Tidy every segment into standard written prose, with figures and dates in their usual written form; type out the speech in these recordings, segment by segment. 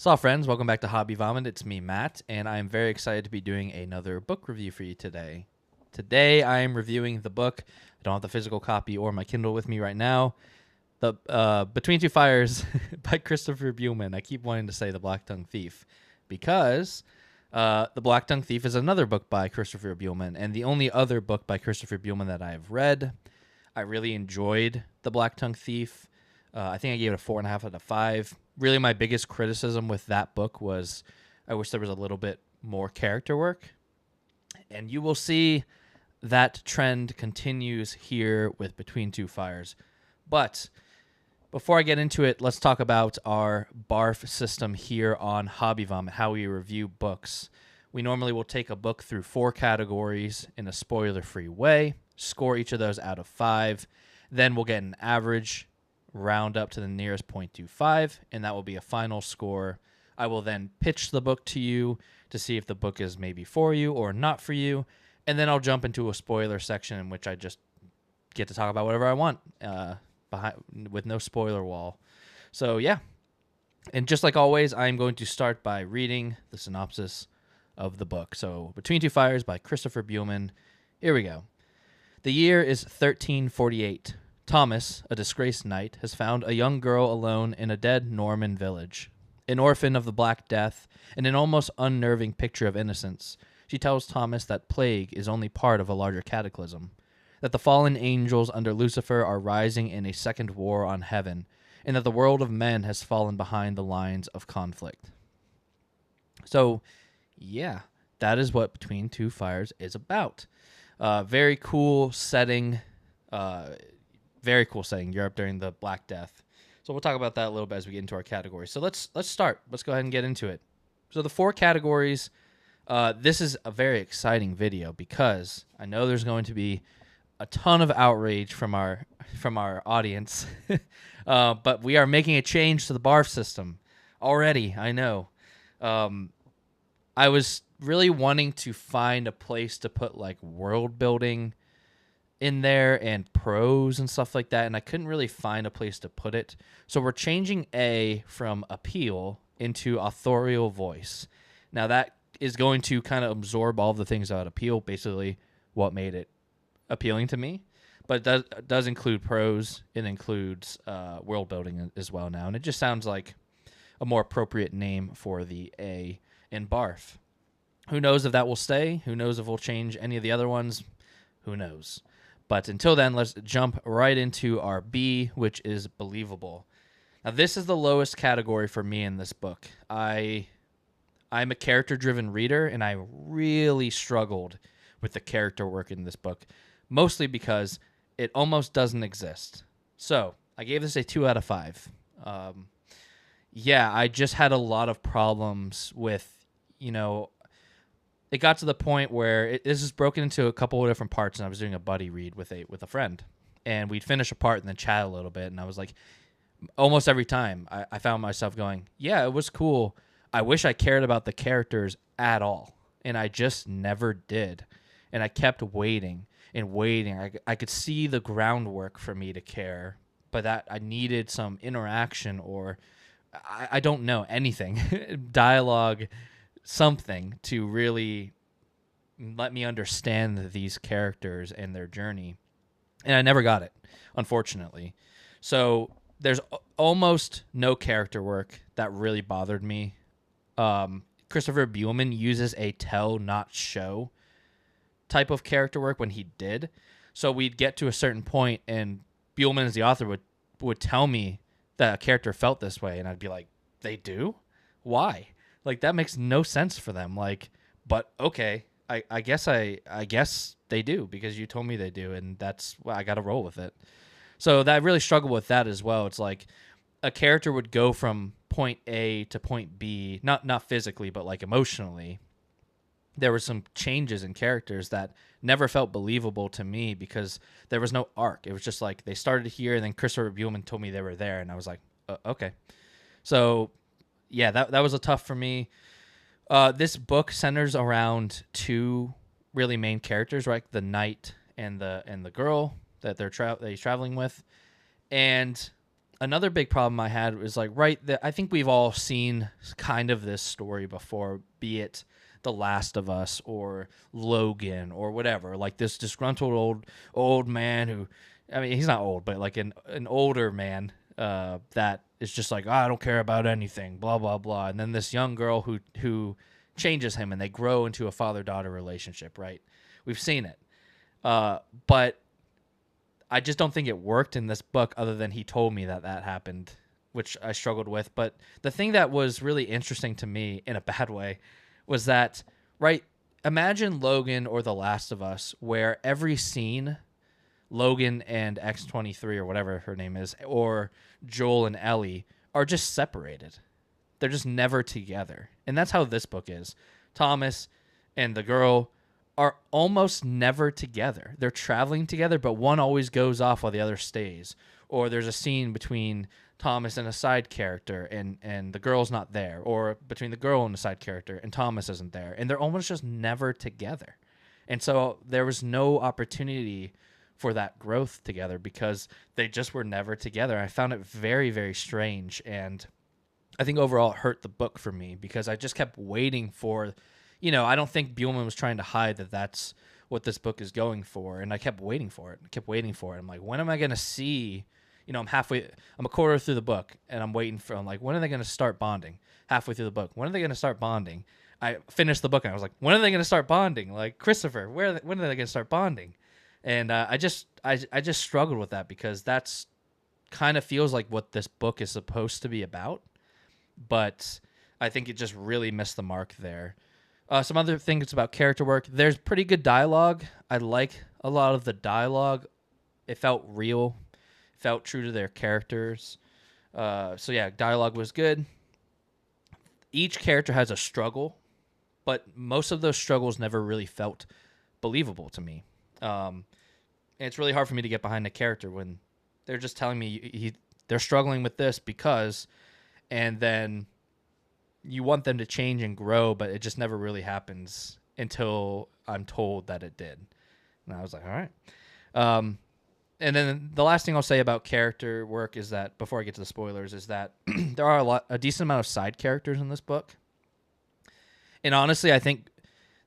So, friends, welcome back to Hobby Vomit. It's me, Matt, and I'm very excited to be doing another book review for you today. Today, I am reviewing the book. I don't have the physical copy or my Kindle with me right now. The Between Two Fires by Christopher Buehlman. I keep wanting to say The Black Tongue Thief because The Black Tongue Thief is another book by Christopher Buehlman, and the only other book by Christopher Buehlman that I have read. I really enjoyed The Black Tongue Thief. I think I gave it a 4.5 out of 5. Really, my biggest criticism with that book was I wish there was a little bit more character work. And you will see that trend continues here with Between Two Fires. But before I get into it, let's talk about our BARF system here on Hobby Vomit, how we review books. We normally will take a book through 4 categories in a spoiler-free way, score each of those out of 5, then we'll get an average, round up to the nearest 0.25, and that will be a final score. I will then pitch the book to you to see if the book is maybe for you or not for you, and then I'll jump into a spoiler section in which I just get to talk about whatever I want with no spoiler wall. So yeah, and just like always, I'm going to start by reading the synopsis of the book. So Between Two Fires by Christopher Buehlman. Here we go. The year is 1348. Thomas, a disgraced knight, has found a young girl alone in a dead Norman village. An orphan of the Black Death and an almost unnerving picture of innocence, she tells Thomas that plague is only part of a larger cataclysm, that the fallen angels under Lucifer are rising in a second war on heaven, and that the world of men has fallen behind the lines of conflict. So, yeah, that is what Between Two Fires is about. Very cool setting. Very cool setting. Europe during the Black Death. So we'll talk about that a little bit as we get into our categories. So let's start. Let's go ahead and get into it. So the 4 categories. This is a very exciting video because I know there's going to be a ton of outrage from our audience, but we are making a change to the BARF system already. I know. I was really wanting to find a place to put like world building in there and prose and stuff like that, and I couldn't really find a place to put it. So we're changing A from appeal into authorial voice. Now that is going to kind of absorb all the things about appeal, basically what made it appealing to me. But it does include prose. It includes world building as well now, and it just sounds like a more appropriate name for the A in BARF. Who knows if that will stay? Who knows if we'll change any of the other ones? Who knows? But until then, let's jump right into our B, which is believable. Now, this is the lowest category for me in this book. I'm a character-driven reader, and I really struggled with the character work in this book, mostly because it almost doesn't exist. So I gave this a 2 out of 5. I just had a lot of problems with, it got to the point where this is broken into a couple of different parts, and I was doing a buddy read with a friend, and we'd finish a part and then chat a little bit, and I was like, almost every time I found myself going, yeah, it was cool. I wish I cared about the characters at all, and I just never did, and I kept waiting and waiting. I could see the groundwork for me to care, but that I needed some interaction or I don't know, anything, dialogue, something to really let me understand these characters and their journey. And I never got it, unfortunately. So there's almost no character work that really bothered me. Christopher Buehlman uses a tell, not show type of character work when he did. So we'd get to a certain point, and Buehlman, as the author, would tell me that a character felt this way, and I'd be like, they do? Why? Like, that makes no sense for them. Like, but okay, I guess they do because you told me they do, and that's I got to roll with it. So that I really struggle with that as well. It's like a character would go from point A to point B, not physically, but like emotionally. There were some changes in characters that never felt believable to me because there was no arc. It was just like they started here, and then Christopher Buehlman told me they were there, and I was like, okay. So yeah, that was a tough for me. This book centers around 2 really main characters, right? The knight and the girl that he's traveling with, and another big problem I had was like, I think we've all seen kind of this story before, be it The Last of Us or Logan or whatever. Like this disgruntled old man who, I mean, he's not old, but like an older man that is just like, I don't care about anything, blah blah blah. And then this young girl who changes him, and they grow into a father-daughter relationship. Right? We've seen it, but I just don't think it worked in this book, other than he told me that happened, which I struggled with. But the thing that was really interesting to me in a bad way was that, right, imagine Logan or The Last of Us, where every scene, Logan and X-23 or whatever her name is, or Joel and Ellie are just separated. They're just never together. And that's how this book is. Thomas and the girl are almost never together. They're traveling together, but one always goes off while the other stays. Or there's a scene between Thomas and a side character and the girl's not there. Or between the girl and a side character and Thomas isn't there. And they're almost just never together. And so there was no opportunity for that growth together because they just were never together. I found it very, very strange. And I think overall it hurt the book for me because I just kept waiting for... I don't think Buehlman was trying to hide that that's what this book is going for. And I kept waiting for it. I'm like, when am I going to see, I'm a quarter through the book and I'm like, when are they going to start bonding? Halfway through the book. When are they going to start bonding? I finished the book and I was like, when are they going to start bonding? Like Christopher, when are they going to start bonding? And I just struggled with that because that's kind of feels like what this book is supposed to be about. But I think it just really missed the mark there. Some other things about character work. There's pretty good dialogue. I like a lot of the dialogue. It felt real. It felt true to their characters. So yeah, dialogue was good. Each character has a struggle, but most of those struggles never really felt believable to me. And it's really hard for me to get behind a character when they're just telling me they're struggling with this because, and then you want them to change and grow, but it just never really happens until I'm told that it did. And I was like, all right. And then the last thing I'll say about character work is that, before I get to the spoilers, is that there are a decent amount of side characters in this book. And honestly, I think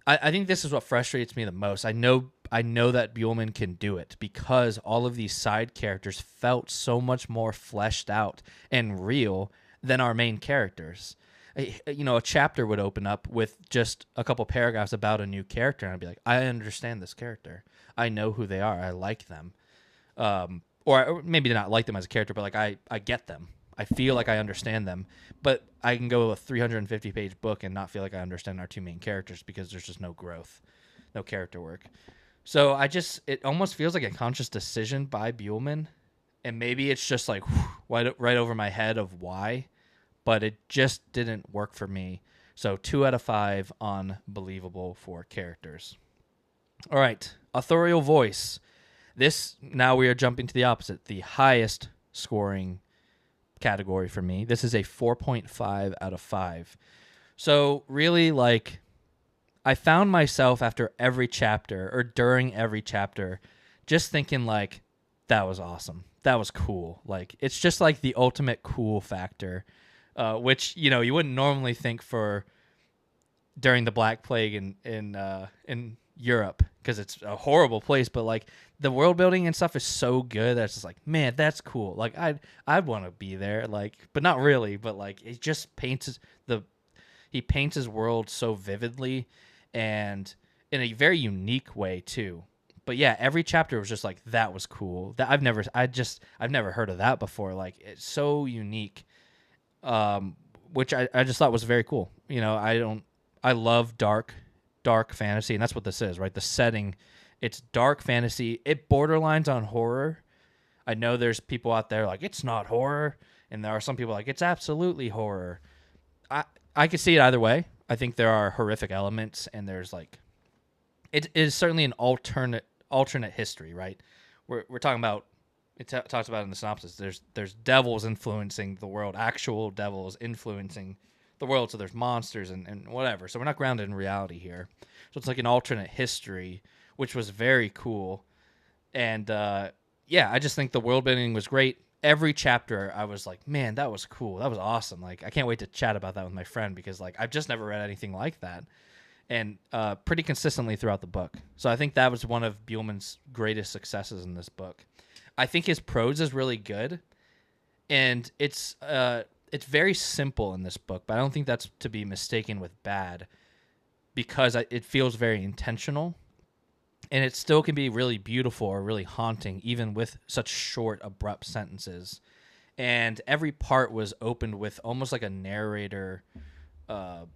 this is what frustrates me the most. I know that Buehlman can do it because all of these side characters felt so much more fleshed out and real than our main characters. A chapter would open up with just a couple paragraphs about a new character, and I'd be like, I understand this character. I know who they are. I like them. Or maybe not like them as a character, but like I get them. I feel like I understand them. But I can go a 350-page book and not feel like I understand our two main characters because there's just no growth, no character work. So it almost feels like a conscious decision by Buehlman, and maybe it's just like right over my head of why. But it just didn't work for me. So 2 out of 5 on believable for characters. All right, authorial voice. Now we are jumping to the opposite, the highest scoring category for me. This is a 4.5 out of 5. So really, like, I found myself after every chapter or during every chapter just thinking like, that was awesome. That was cool. Like, it's just like the ultimate cool factor. Which you wouldn't normally think for during the Black Plague in Europe because it's a horrible place. But like the world building and stuff is so good that it's just like, man, that's cool. Like I'd want to be there. Like, but not really. But like it just he paints his world so vividly and in a very unique way too. But yeah, every chapter was just like, that was cool. That I've never heard of that before. Like it's so unique. Which I just thought was very cool. I love dark fantasy, and that's what this is, right? The setting, it's dark fantasy. It borderlines on horror. I know there's people out there like, it's not horror, and there are some people like, it's absolutely horror. I could see it either way. I think there are horrific elements, and there's like, it is certainly an alternate history, right? We're talking about. It talks about in the synopsis, there's devils influencing the world, actual devils influencing the world, so there's monsters and whatever. So we're not grounded in reality here. So it's like an alternate history, which was very cool. And, I just think the world building was great. every chapter I was like, man, that was cool. That was awesome. Like, I can't wait to chat about that with my friend because like I've just never read anything like that. And pretty consistently throughout the book. So I think that was one of Buehlman's greatest successes in this book. I think his prose is really good, and it's very simple in this book, but I don't think that's to be mistaken with bad because it feels very intentional, and it still can be really beautiful or really haunting even with such short, abrupt sentences. And every part was opened with almost like a narrator, kind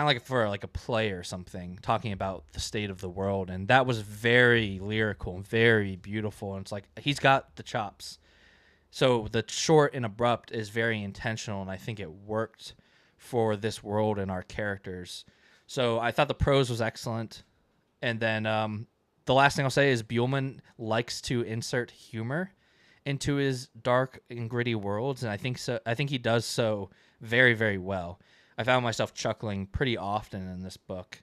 of like for like a play or something, talking about the state of the world, and that was very lyrical and very beautiful. And it's like he's got the chops. So the short and abrupt is very intentional, and I think it worked for this world and our characters. So I thought the prose was excellent. And then the last thing I'll say is Buehlman likes to insert humor into his dark and gritty worlds, and I think he does so very, very well. I found myself chuckling pretty often in this book,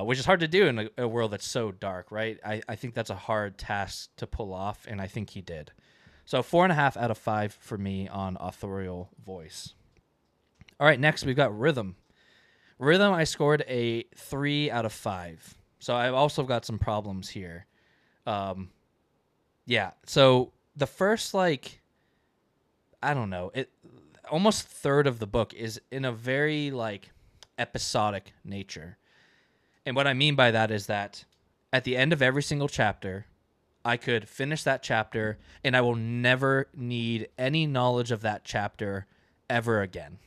which is hard to do in a world that's so dark, right? I think that's a hard task to pull off, and I think he did. So 4.5 out of 5 for me on authorial voice. All right, next we've got rhythm. Rhythm, I scored a 3 out of 5. So I've also got some problems here. Yeah, so the first, like, I don't know, almost third of the book is in a very, like, episodic nature. And what I mean by that is that at the end of every single chapter, I could finish that chapter, and I will never need any knowledge of that chapter ever again.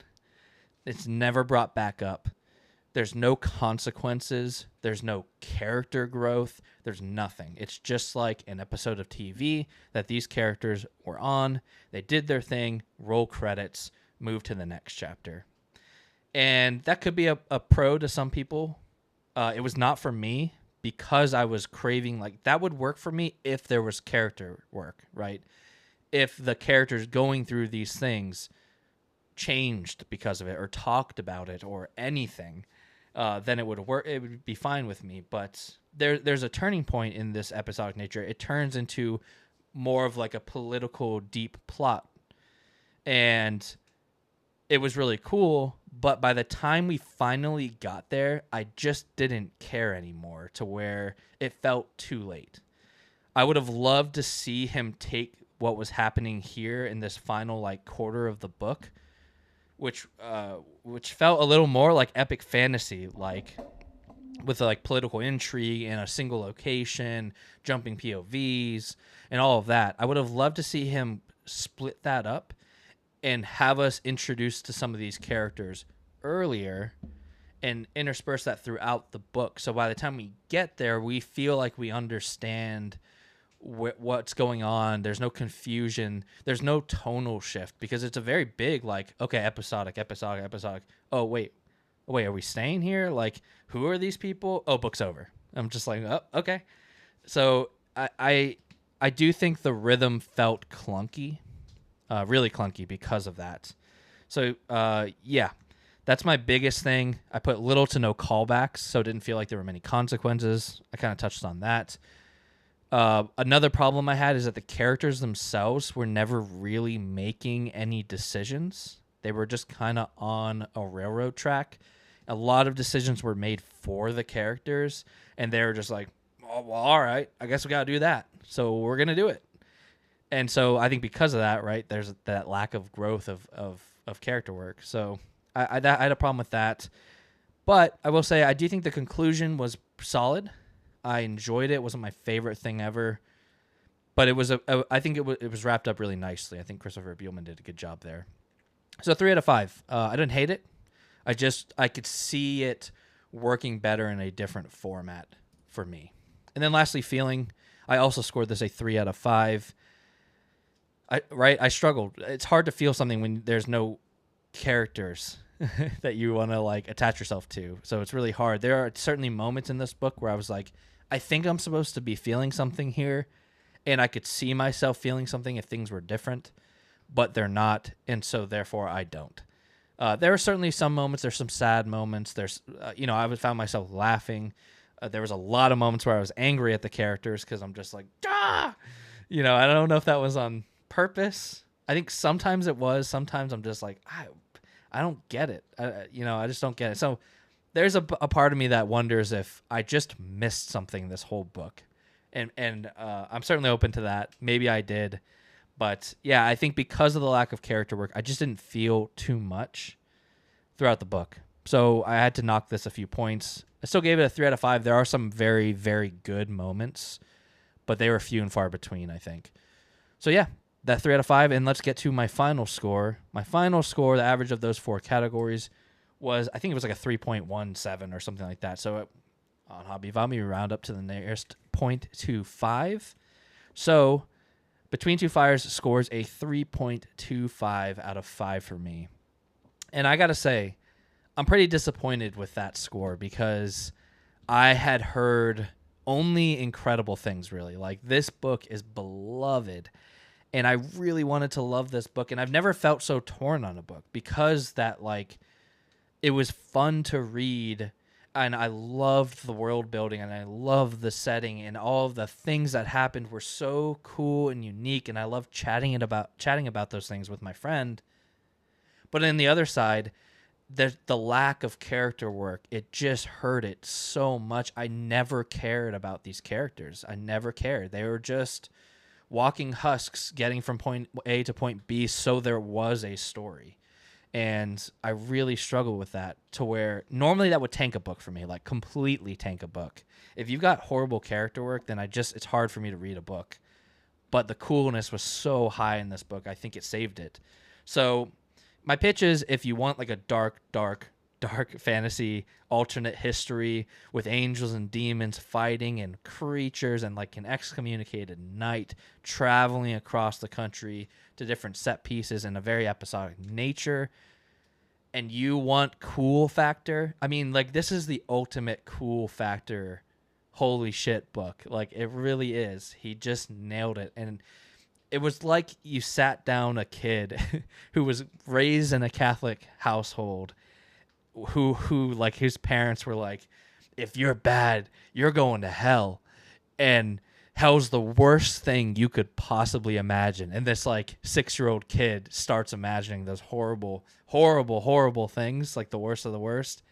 It's never brought back up. There's no consequences. There's no character growth. There's nothing. It's just like an episode of TV that these characters were on. They did their thing, roll credits, move to the next chapter. And that could be a pro to some people. It was not for me, because I was craving, like, that would work for me if there was character work, right? If the characters going through these things changed because of it or talked about it or anything, then it would work. It would be fine with me. But there's a turning point in this episodic nature. It turns into more of like a political deep plot. And it was really cool, but by the time we finally got there, I just didn't care anymore, to where it felt too late. I would have loved to see him take what was happening here in this final like quarter of the book, which felt a little more like epic fantasy, like with like political intrigue in a single location, jumping POVs, and all of that. I would have loved to see him split that up and have us introduced to some of these characters earlier and intersperse that throughout the book. So by the time we get there, we feel like we understand what's going on. There's no confusion. There's no tonal shift, because it's a very big, like, okay, episodic. Oh, wait, are we staying here? Like, who are these people? Oh, book's over. I'm just like, oh, okay. So I do think the rhythm felt clunky. Really clunky because of that. So, yeah, that's my biggest thing. I put little to no callbacks, so it didn't feel like there were many consequences. I kind of touched on that. Another problem I had is that the characters themselves were never really making any decisions. They were just kind of on a railroad track. A lot of decisions were made for the characters, and they were just like, oh, well, all right, I guess we got to do that. So we're going to do it. And so I think because of that, right, there's that lack of growth of character work. So I had a problem with that. But I will say I do think the conclusion was solid. I enjoyed it. It wasn't my favorite thing ever. But it was I think it was wrapped up really nicely. I think Christopher Buehlman did a good job there. So 3 out of 5. I didn't hate it. I could see it working better in a different format for me. And then lastly, feeling. I also scored this a 3 out of 5. I struggled. It's hard to feel something when there's no characters that you want to like attach yourself to. So it's really hard. There are certainly moments in this book where I was like, I think I'm supposed to be feeling something here, and I could see myself feeling something if things were different, but they're not, and so therefore I don't. There are certainly some moments. There's some sad moments. There's, I found myself laughing. There was a lot of moments where I was angry at the characters because I'm just like, ah! I don't know if that was on purpose I think sometimes it was. Sometimes I'm just like, I don't get it. I just don't get it. So there's a part of me that wonders if I just missed something this whole book, and I'm certainly open to that. Maybe I did, but yeah, I think because of the lack of character work, I just didn't feel too much throughout the book. So I had to knock this a few points. I still gave it a 3 out of 5. There are some very, very good moments, but they were few and far between, I think. So yeah, that 3 out of 5. And let's get to my final score. My final score, the average of those 4 categories, was, I think it was like a 3.17 or something like that. So on Hobby Vomit, we round up to the nearest 0.25. So Between Two Fires scores a 3.25 out of 5 for me. And I got to say, I'm pretty disappointed with that score because I had heard only incredible things, really. Like, this book is beloved, and I really wanted to love this book, and I've never felt so torn on a book because that, like, it was fun to read, and I loved the world building, and I loved the setting, and all of the things that happened were so cool and unique, and I loved chatting about those things with my friend. But on the other side, the lack of character work, it just hurt it so much. I never cared about these characters. I never cared. They were just walking husks getting from point A to point B, so there was a story. And I really struggle with that, to where normally that would tank a book for me, like completely tank a book. If you've got horrible character work, then it's hard for me to read a book. But the coolness was so high in this book, I think it saved it. So my pitch is, if you want like a dark fantasy alternate history with angels and demons fighting and creatures and like an excommunicated knight traveling across the country to different set pieces in a very episodic nature, and you want cool factor, I mean, like, this is the ultimate cool factor holy shit book. Like, it really is. He just nailed it. And it was like you sat down a kid who was raised in a Catholic household, who like his parents were like, if you're bad, you're going to hell, and hell's the worst thing you could possibly imagine. And this like 6-year-old kid starts imagining those horrible things, like the worst of the worst.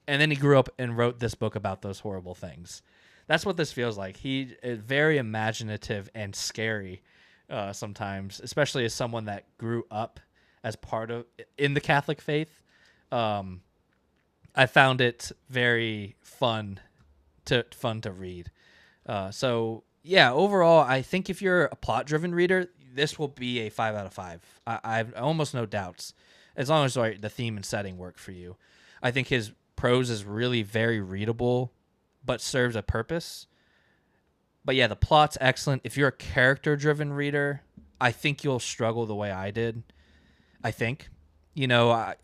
And then he grew up and wrote this book about those horrible things. That's what this feels like. He is very imaginative and scary. Sometimes, especially as someone that grew up as part of in the Catholic faith, I found it very fun to read. So yeah, overall, I think if you're a plot-driven reader, this will be a 5 out of 5. I've almost no doubts, as long as the theme and setting work for you. I think his prose is really very readable, but serves a purpose. But yeah, the plot's excellent. If you're a character-driven reader, I think you'll struggle the way I did. I think. I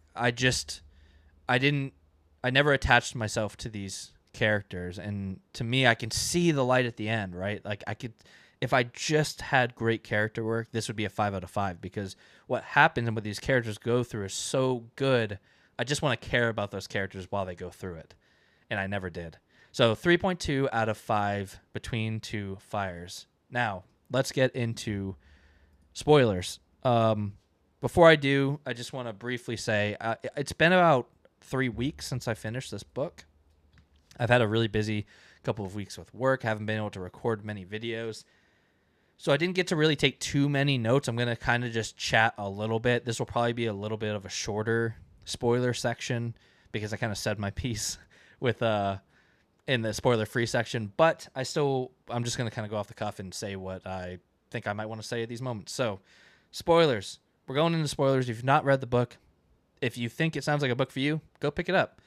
never attached myself to these characters. And to me, I can see the light at the end, right? Like, if I just had great character work, this would be a 5 out of 5, because what happens and what these characters go through is so good. I just want to care about those characters while they go through it. And I never did. So 3.2 out of 5 Between Two Fires. Now, let's get into spoilers. Before I do, I just want to briefly say it's been about 3 weeks since I finished this book. I've had a really busy couple of weeks with work. Haven't been able to record many videos. So I didn't get to really take too many notes. I'm going to kind of just chat a little bit. This will probably be a little bit of a shorter spoiler section because I kind of said my piece with in the spoiler-free section, but I'm just going to kind of go off the cuff and say what I think I might want to say at these moments. So, spoilers. We're going into spoilers. If you've not read the book, if you think it sounds like a book for you, go pick it up.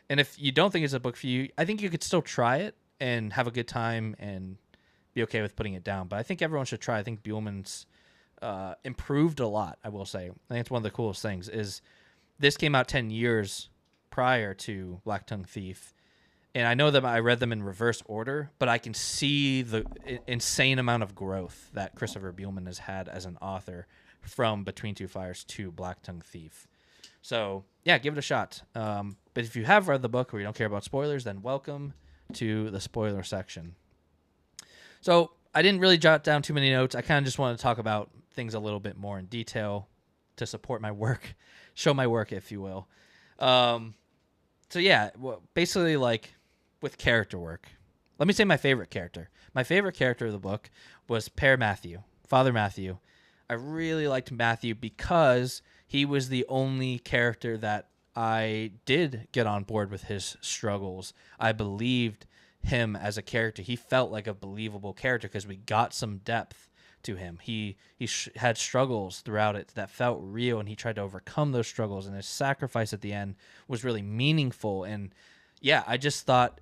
And if you don't think it's a book for you, I think you could still try it and have a good time and be okay with putting it down. But I think everyone should try. I think Buehlman's improved a lot, I will say. I think it's one of the coolest things is this came out 10 years prior to Black Tongue Thief. And I know that I read them in reverse order, but I can see the insane amount of growth that Christopher Buehlman has had as an author from Between Two Fires to Black Tongue Thief. So, yeah, give it a shot. But if you have read the book or you don't care about spoilers, then welcome to the spoiler section. So, I didn't really jot down too many notes. I kind of just want to talk about things a little bit more in detail to support my work, show my work, if you will. So yeah, well, basically like with character work, let me say my favorite character. My favorite character of the book was Father Matthew. I really liked Matthew because he was the only character that I did get on board with his struggles. I believed him as a character. He felt like a believable character because we got some depth to him. He had struggles throughout it that felt real, and he tried to overcome those struggles, and his sacrifice at the end was really meaningful. And yeah, I just thought,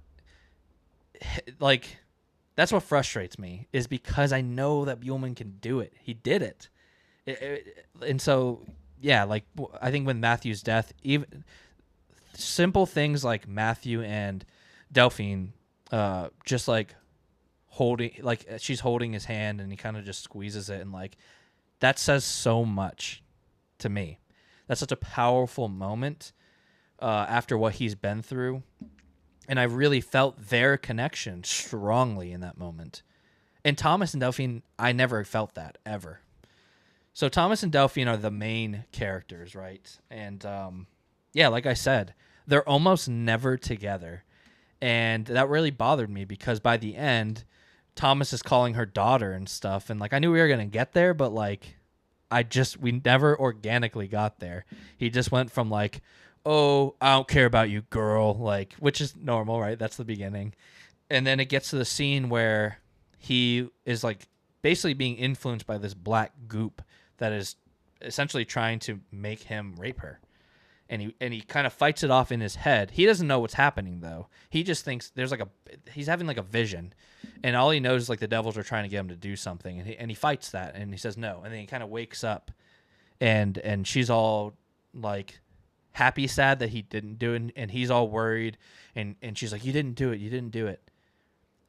like, that's what frustrates me, is because I know that Buehlman can do it. He did it. And so, yeah, like, I think with Matthew's death, even simple things like Matthew and Delphine, just like holding, like she's holding his hand and he kind of just squeezes it, and like that says so much to me. That's such a powerful moment after what he's been through, and I really felt their connection strongly in that moment. And Thomas and Delphine, I never felt that ever. So Thomas and Delphine are the main characters, right? And yeah, like I said, they're almost never together. And that really bothered me because by the end, Thomas is calling her daughter and stuff. And like, I knew we were going to get there, but like, we never organically got there. He just went from like, oh, I don't care about you, girl, like, which is normal, right? That's the beginning. And then it gets to the scene where he is like basically being influenced by this black goop that is essentially trying to make him rape her. And he kind of fights it off in his head. He doesn't know what's happening though. He just thinks he's having like a vision, and all he knows is like the devils are trying to get him to do something, and he fights that, and he says no, and then he kind of wakes up, and she's all like happy, sad that he didn't do it, and he's all worried, and she's like, you didn't do it.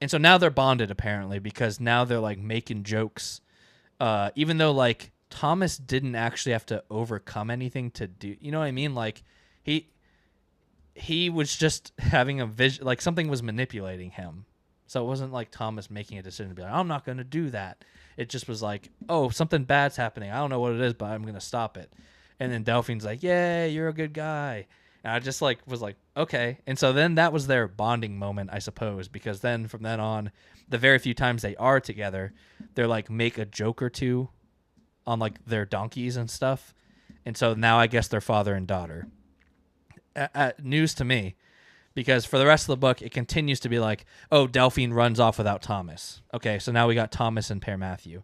And so now they're bonded apparently, because now they're like making jokes, even though like Thomas didn't actually have to overcome anything to do, you know what I mean? Like he was just having a vision, like something was manipulating him. So it wasn't like Thomas making a decision to be like, I'm not going to do that. It just was like, oh, something bad's happening. I don't know what it is, but I'm going to stop it. And then Delphine's like, yeah, you're a good guy. And I just like was like, okay. And so then that was their bonding moment, I suppose, because then from then on, the very few times they are together, they're like make a joke or two on like their donkeys and stuff. And so now I guess they're father and daughter. News to me, because for the rest of the book, it continues to be like, oh, Delphine runs off without Thomas. Okay, so now we got Thomas and Père Matthew.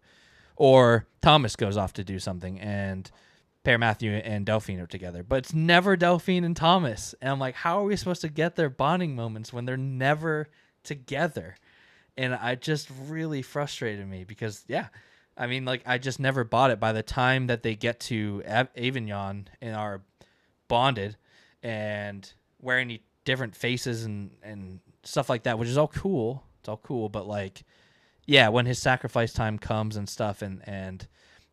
Or Thomas goes off to do something and Père Matthew and Delphine are together. But it's never Delphine and Thomas. And I'm like, how are we supposed to get their bonding moments when they're never together? And I just really frustrated me because, yeah, I mean, like, I just never bought it. By the time that they get to Avignon and are bonded and wearing different faces and stuff like that, which is all cool. It's all cool. But, like, yeah, when his sacrifice time comes and stuff and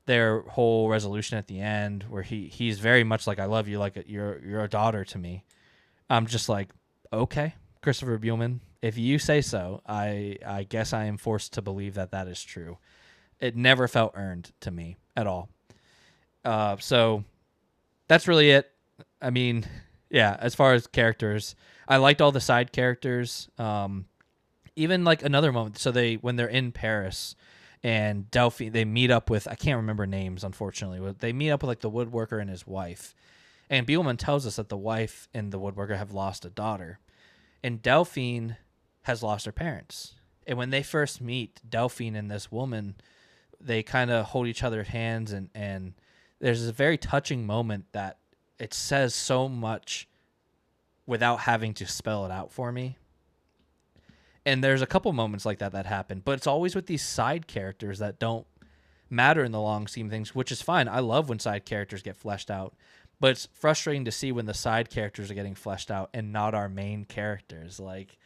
their whole resolution at the end where he's very much like, I love you, like you're a daughter to me. I'm just like, okay, Christopher Buehlman, if you say so, I guess I am forced to believe that is true. It never felt earned to me at all. So that's really it. I mean, yeah, as far as characters, I liked all the side characters. Even like another moment. So when they're in Paris and Delphine, they meet up with, I can't remember names, unfortunately, but they meet up with like the woodworker and his wife. And Buehlman tells us that the wife and the woodworker have lost a daughter. And Delphine has lost her parents. And when they first meet, Delphine and this woman, they kind of hold each other's hands, and there's a very touching moment that it says so much without having to spell it out for me. And there's a couple moments like that happen, but it's always with these side characters that don't matter in the long scheme of things, which is fine. I love when side characters get fleshed out, but it's frustrating to see when the side characters are getting fleshed out and not our main characters. Like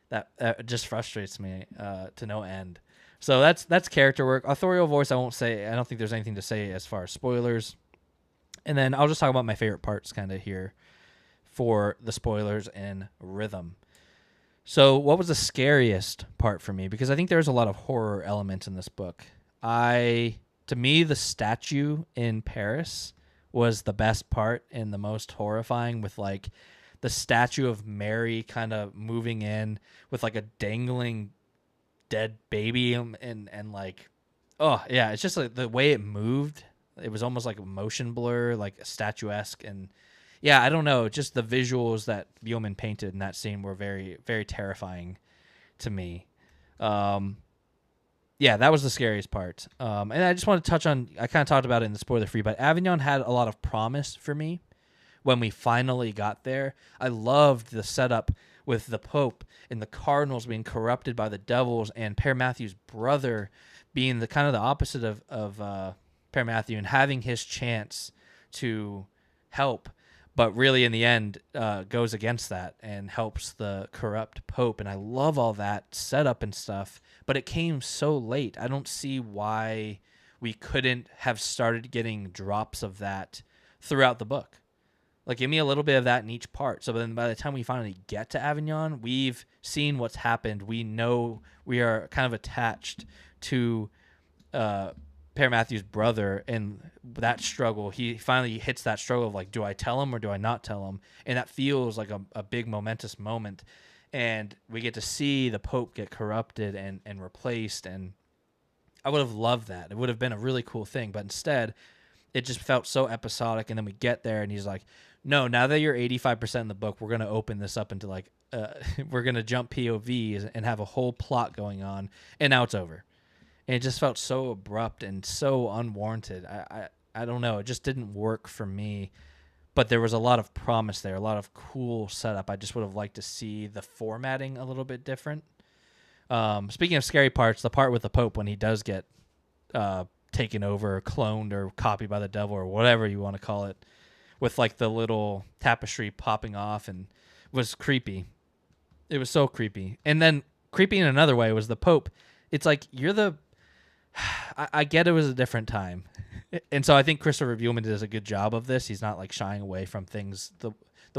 that just frustrates me to no end. So that's character work. Authorial voice, I won't say. I don't think there's anything to say as far as spoilers. And then I'll just talk about my favorite parts kind of here for the spoilers and rhythm. So what was the scariest part for me? Because I think there's a lot of horror elements in this book. I to me, the statue in Paris was the best part and the most horrifying, with like the statue of Mary kind of moving in with like a dangling dead baby, and like, oh yeah, it's just like the way it moved. It was almost like a motion blur, like statuesque, and yeah, I don't know, just the visuals that Buehlman painted in that scene were very, very terrifying to me. Yeah, that was the scariest part. And I just want to touch on, I kind of talked about it in the spoiler free, but Avignon had a lot of promise for me when we finally got there. I loved the setup with the Pope and the cardinals being corrupted by the devils, and Père Matthew's brother being the kind of the opposite of Père Matthew and having his chance to help, but really in the end goes against that and helps the corrupt Pope. And I love all that setup and stuff, but it came so late. I don't see why we couldn't have started getting drops of that throughout the book. Like, give me a little bit of that in each part. So then by the time we finally get to Avignon, we've seen what's happened. We know, we are kind of attached to Père Matthew's brother and that struggle. He finally hits that struggle of like, do I tell him or do I not tell him? And that feels like a big momentous moment. And we get to see the Pope get corrupted and replaced. And I would have loved that. It would have been a really cool thing. But instead, it just felt so episodic. And then we get there and he's like, no, now that you're 85% in the book, we're going to open this up into like, we're going to jump POVs and have a whole plot going on. And now it's over. And it just felt so abrupt and so unwarranted. I don't know. It just didn't work for me. But there was a lot of promise there, a lot of cool setup. I just would have liked to see the formatting a little bit different. Speaking of scary parts, the part with the Pope when he does get taken over, or cloned, or copied by the devil, or whatever you want to call it, with like the little tapestry popping off, and was creepy. It was so creepy. And then creepy in another way was the Pope. It's like, you're the... I get it was a different time. And so I think Christopher Buehlman does a good job of this. He's not like shying away from things the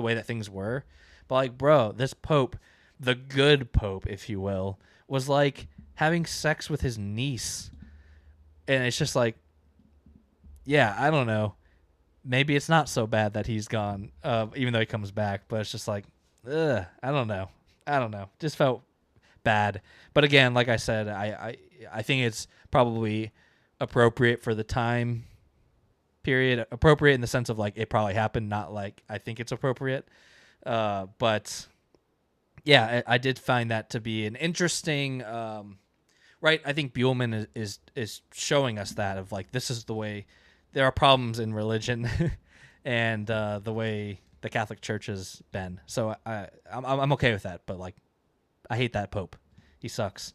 way that things were. But like, bro, this Pope, the good Pope, if you will, was like having sex with his niece. And it's just like, yeah, I don't know. Maybe it's not so bad that he's gone, even though he comes back. But it's just like, I don't know. Just felt bad. But again, like I said, I think it's probably appropriate for the time period. Appropriate in the sense of like it probably happened, not like I think it's appropriate. But yeah, I did find that to be an interesting, right? I think Buehlman is showing us that of like, this is the way there are problems in religion and the way the Catholic Church has been. So I'm okay with that. But like, I hate that Pope. He sucks.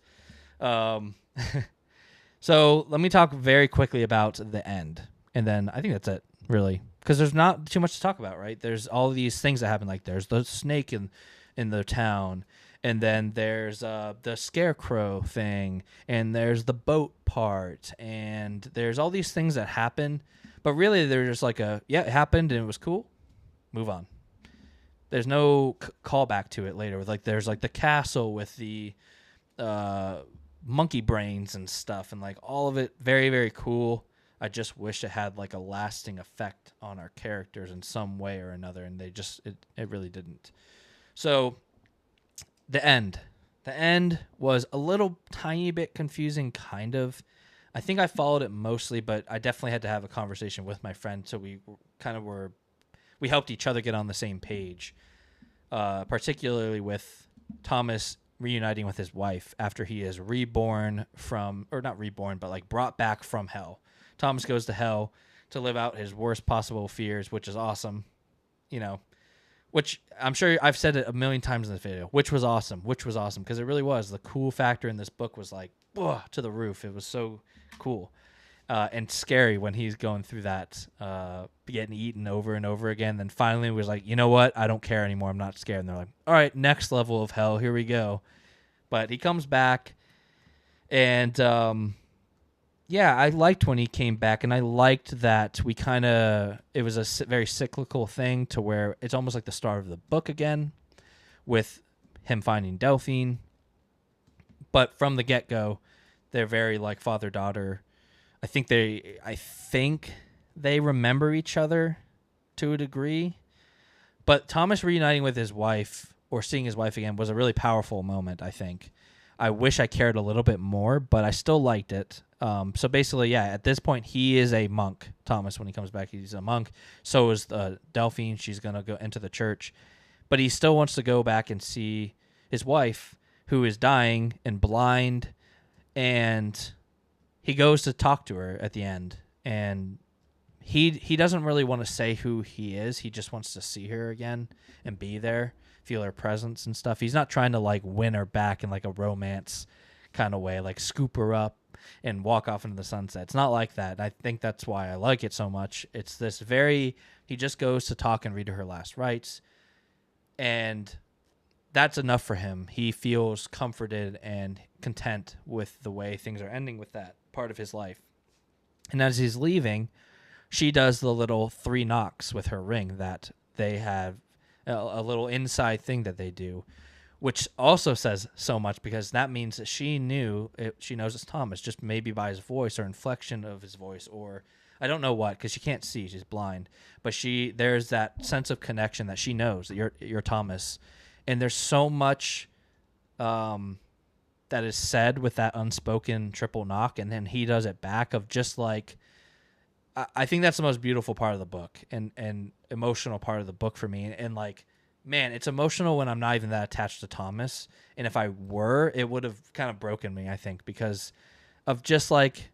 So let me talk very quickly about the end. And then I think that's it, really. Because there's not too much to talk about, right? There's all these things that happen. Like there's the snake in the town. And then there's the scarecrow thing. And there's the boat part. And there's all these things that happen. But really, they're just like it happened and it was cool. Move on. There's no callback to it later. Like there's like the castle with the monkey brains and stuff, and like all of it very, very cool. I just wish it had like a lasting effect on our characters in some way or another, and it really didn't. So the end was a little tiny bit confusing, kind of. I think I followed it mostly, but I definitely had to have a conversation with my friend, so we helped each other get on the same page, particularly with Thomas reuniting with his wife after he is reborn from, or not reborn, but like brought back from hell. Thomas goes to hell to live out his worst possible fears, which is awesome, which I'm sure I've said it a million times in this video, which was awesome, because it really was. The cool factor in this book was like, whoa, to the roof. It was so cool. And scary when he's going through that, getting eaten over and over again. Then finally was like, you know what? I don't care anymore. I'm not scared. And they're like, all right, next level of hell. Here we go. But he comes back. And, I liked when he came back. And I liked that it was a very cyclical thing to where it's almost like the start of the book again with him finding Delphine. But from the get-go, they're very like father-daughter. I think they remember each other to a degree. But Thomas reuniting with his wife or seeing his wife again was a really powerful moment, I think. I wish I cared a little bit more, but I still liked it. So basically, yeah, at this point, he is a monk. Thomas, when he comes back, he's a monk. So is Delphine. She's going to go into the church. But he still wants to go back and see his wife, who is dying and blind. And he goes to talk to her at the end. And he doesn't really want to say who he is. He just wants to see her again and be there, feel her presence and stuff. He's not trying to like win her back in like a romance kind of way, like scoop her up and walk off into the sunset. It's not like that. I think that's why I like it so much. It's this he just goes to talk and read her last rites, and that's enough for him. He feels comforted and content with the way things are ending with that part of his life. And as he's leaving, she does the little 3 knocks with her ring that they have, a little inside thing that they do, which also says so much because that means that she knows it's Thomas, just maybe by his voice or inflection of his voice, or I don't know what, because she can't see, she's blind, but there's that sense of connection that she knows that you're Thomas. And there's so much that is said with that unspoken triple knock, and then he does it back of just like, I think that's the most beautiful part of the book and emotional part of the book for me. And like, man, it's emotional when I'm not even that attached to Thomas. And if I were, it would have kind of broken me, I think, because of just like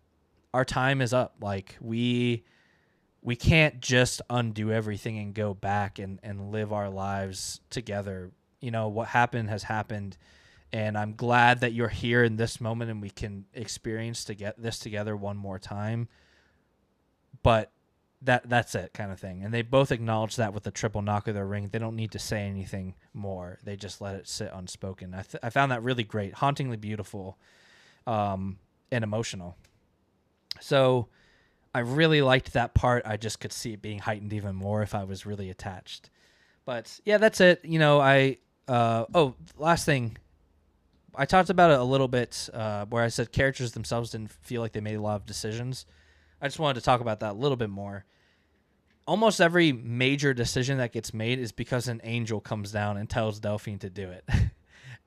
our time is up. Like we can't just undo everything and go back and live our lives together. You know, what happened has happened. And I'm glad that you're here in this moment and we can experience to get this together one more time. But that's it kind of thing. And they both acknowledge that with the triple knock of their ring. They don't need to say anything more. They just let it sit unspoken. I found that really great, hauntingly beautiful, and emotional. So I really liked that part. I just could see it being heightened even more if I was really attached. But yeah, that's it. You know, last thing. I talked about it a little bit where I said characters themselves didn't feel like they made a lot of decisions. I just wanted to talk about that a little bit more. Almost every major decision that gets made is because an angel comes down and tells Delphine to do it.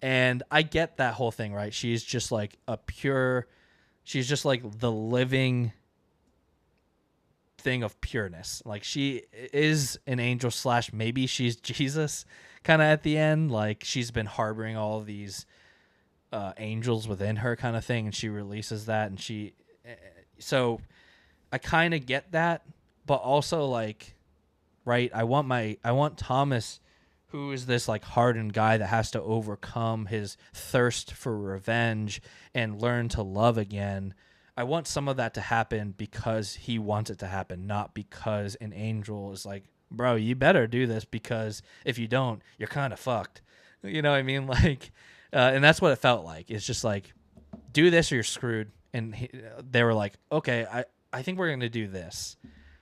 And I get that whole thing, right? She's just like she's just like the living thing of pureness. Like she is an angel / maybe she's Jesus kind of at the end. Like she's been harboring all of these angels within her kind of thing, and she releases that, and so I kind of get that, but also like, right, I want Thomas, who is this like hardened guy that has to overcome his thirst for revenge and learn to love again. I want some of that to happen because he wants it to happen, not because an angel is like, bro, you better do this because if you don't, you're kind of fucked. You know what I mean? Like, and that's what it felt like. It's just like, do this or you're screwed. And they were like, okay, I think we're going to do this.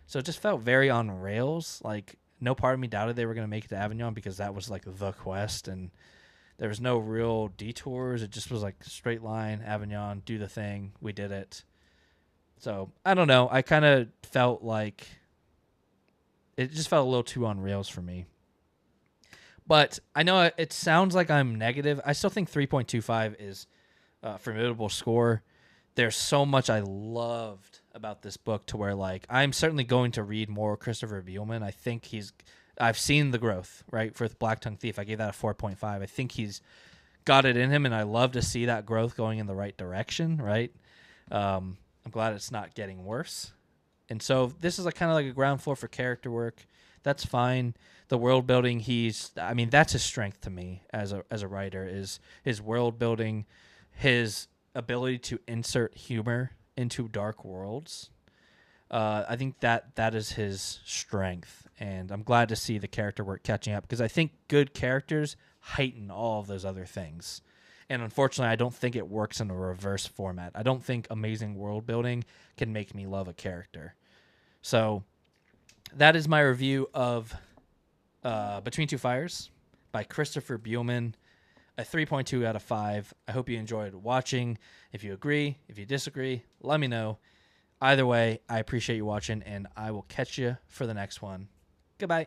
So it just felt very on rails. Like no part of me doubted they were going to make it to Avignon because that was like the quest. And there was no real detours. It just was like straight line, Avignon, do the thing. We did it. So I don't know. I kind of felt like it just felt a little too on rails for me. But I know it sounds like I'm negative. I still think 3.25 is a formidable score. There's so much I loved about this book to where like I'm certainly going to read more Christopher Buehlman. I think I've seen the growth, right? For Black Tongue Thief, I gave that a 4.5. I think he's got it in him, and I love to see that growth going in the right direction, right? I'm glad it's not getting worse. And so this is kind of like a ground floor for character work. That's fine. The world building, that's his strength to me as a writer, is his world building, his ability to insert humor into dark worlds. I think that is his strength, and I'm glad to see the character work catching up because I think good characters heighten all of those other things. And unfortunately, I don't think it works in a reverse format. I don't think amazing world building can make me love a character. So that is my review of Between Two Fires by Christopher Buehlman. A 3.2 out of 5. I hope you enjoyed watching. If you agree, if you disagree, let me know. Either way, I appreciate you watching, and I will catch you for the next one. Goodbye.